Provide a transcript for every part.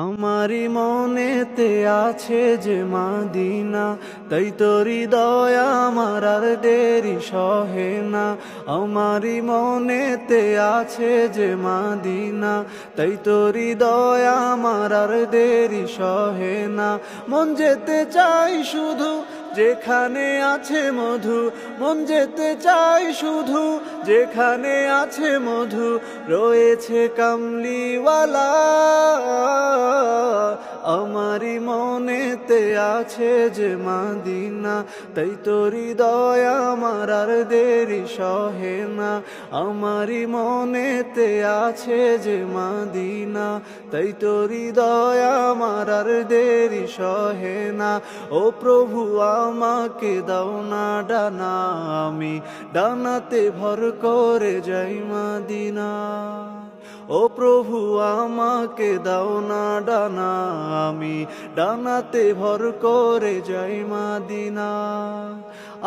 আমারি মনেতে আছে যে মাদিনা, তাই তো হৃদয় আমার আর দেরি সহে না। আমারি মনেতে আছে যে মাদিনা, তাই তো হৃদয় আমার আর দেরি সহে না। মন যেতে চাই শুধু যেখানে আছে মধু, মন যেতে চাই শুধু যেখানে আছে মধু, রয়েছে কামলিওয়ালা। আমারি মনেতে আছে যে মাদিনা, তাই তো হৃদয় আমার আর দেরি সহে না। আমারি মনেতে আছে যে মাদিনা, তাই তো হৃদয় আমার আর দেরি সহে না। ও প্রভু আমাকে দাও না ডানা, আমি ডানাতে ভর করে যাই মাদিনা। ও প্রভু আমাকে দাও না ডানা, আমি ডানাতে ভর করে যাই মাদিনা।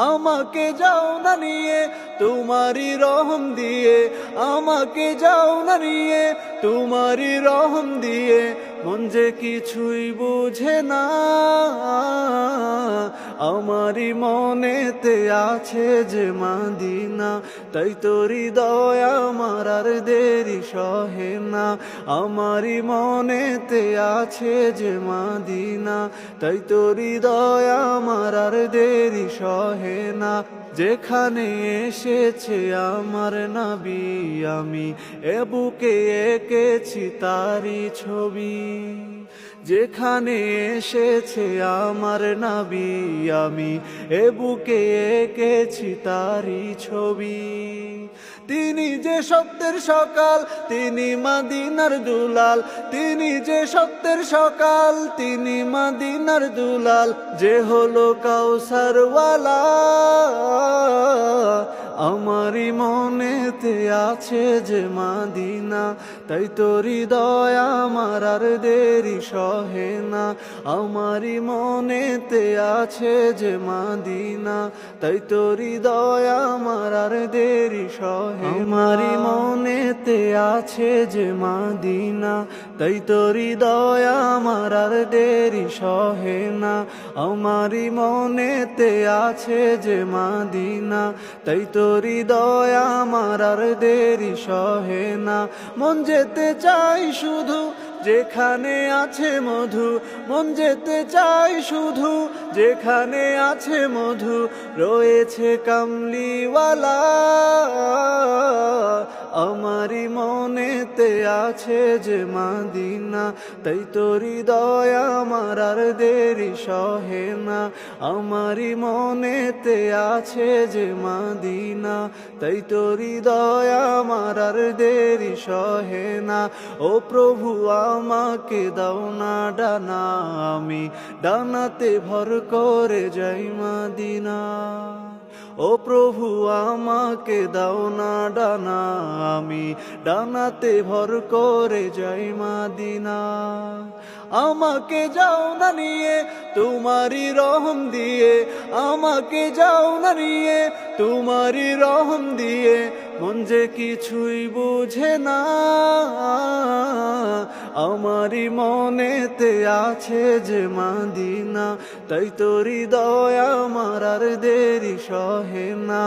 আমাকে যাও না নিয়ে তোমারি রহম দিয়ে, আমাকে যাও না নিয়ে তোমারি রহম দিয়ে, মন যে কিছুই বুঝে না। আমারি মনেতে আছে যে মাদিনা, তাই তো হৃদয় আমার আর দেরি সহে না। আমারি মনেতে আছে যে মাদিনা, তাই তো হৃদয় আমার আর দেরি সহে না। যেখানে এসেছে আমার নবী, আমি এ বুকে এঁকেছি তারি ছবি। যেখানে এসেছে আমার নবী, আমি এ বুকে এঁকেছি তারি ছবি। তিনি যে সত্যের সকাল, তিনি মদিনার দুলাল, তিনি যে সত্যের সকাল, তিনি মদিনার দুলাল, যে হলো কাউসারওয়ালা। আমারি মনেতে আছে যে মাদিনা, তাই তো হৃদয় আমার আর দেরি সহে না। আমারি মনেতে আছে যে মাদিনা, তাই তো হৃদয় আমার আর দেরি সহে। আমারি মনেতে আছে যে মাদিনা, তাই তো হৃদয় আমার আর দেরি সহে না। আমারি মনেতে আছে যে মাদিনা, তাই তো হৃদয় আমার আর দেরি সহে না। মন যেতে চাই শুধু যেখানে আছে মধু, মন যেতে চাই শুধু যেখানে আছে মধু, রয়েছে কামলিওয়ালা। আমারি মনেতে আছে যে মাদিনা, তাই তো হৃদয় আমার আর দেরি সহে না। আমারি মনেতে আছে যে মাদিনা, তাই তো হৃদয় আমার আর দেরি সহে না। ও প্রভু আমাকে দাও না ডানা, আমি ডানাতে ভর করে যাই মাদিনা। ও প্রভু আমাকে দাও না ডানা, আমি ডানাতে ভর করে যাই মাদিনা। আমাকে যাও না নিয়ে তোমারি রহম দিয়ে, আমাকে যাও না নিয়ে তোমারি রহম দিয়ে, মন যে কিছুই বুঝে না। আমারি মনেতে আছে যে মাদিনা, তাই তো হৃদয় আমার আর দেরি সহে না।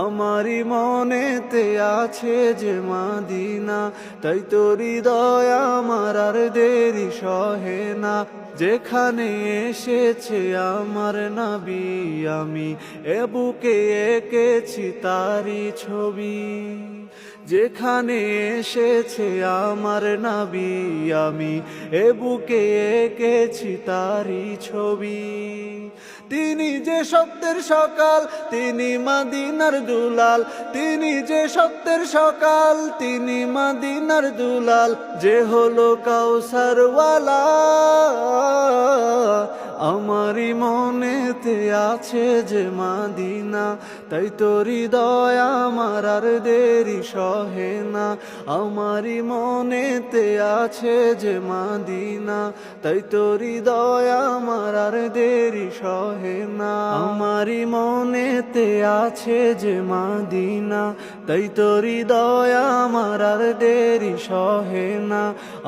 আমারি মনেতে আছে যে মাদিনা, তাই তো হৃদয় আমার আর দেরি সহে না। যেখানে এসেছে আমার নবী, আমি এ বুকে এঁকেছি তারি ছবি। যেখানে এসেছে আমার নবী, আমি এ বুকে এঁকেছি তারি ছবি। তিনি যে সত্যের সকাল, তিনি মদিনার দুলাল, তিনি যে সত্যের সকাল, তিনি মদিনার দুলাল, যে হলো কাউসারওয়ালা। আমারি মনেতে আছে যে মাদিনা, তাই তো হৃদয় আমার আর দেরি সহে না। আমারই মনেতে আছে যে মাদিনা, তাই তো হৃদয় আমার আর দেরি সহে না। আমারই মনেতে আছে যে মাদিনা, তাই তো হৃদয় আমার আর দেরি সহে না।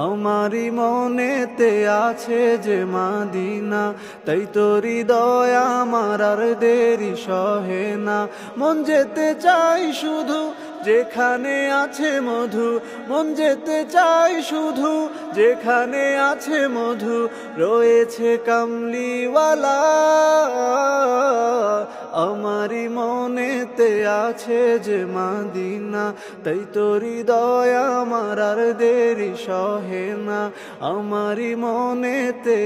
আমারই মনেতে আছে যে মাদিনা, তাই তো হৃদয় আমার আর দেরি সহে না। মন যেতে চাই শুধু যেখানে আছে মধু, মন যেতে চাই শুধু যেখানে আছে মধু, রয়েছে কামলিওয়ালা। আমারই মনেতে আছে যে মাদিনা, তাই তো হৃদয় আমার আর দেরি সহে না। আমারই মনেতে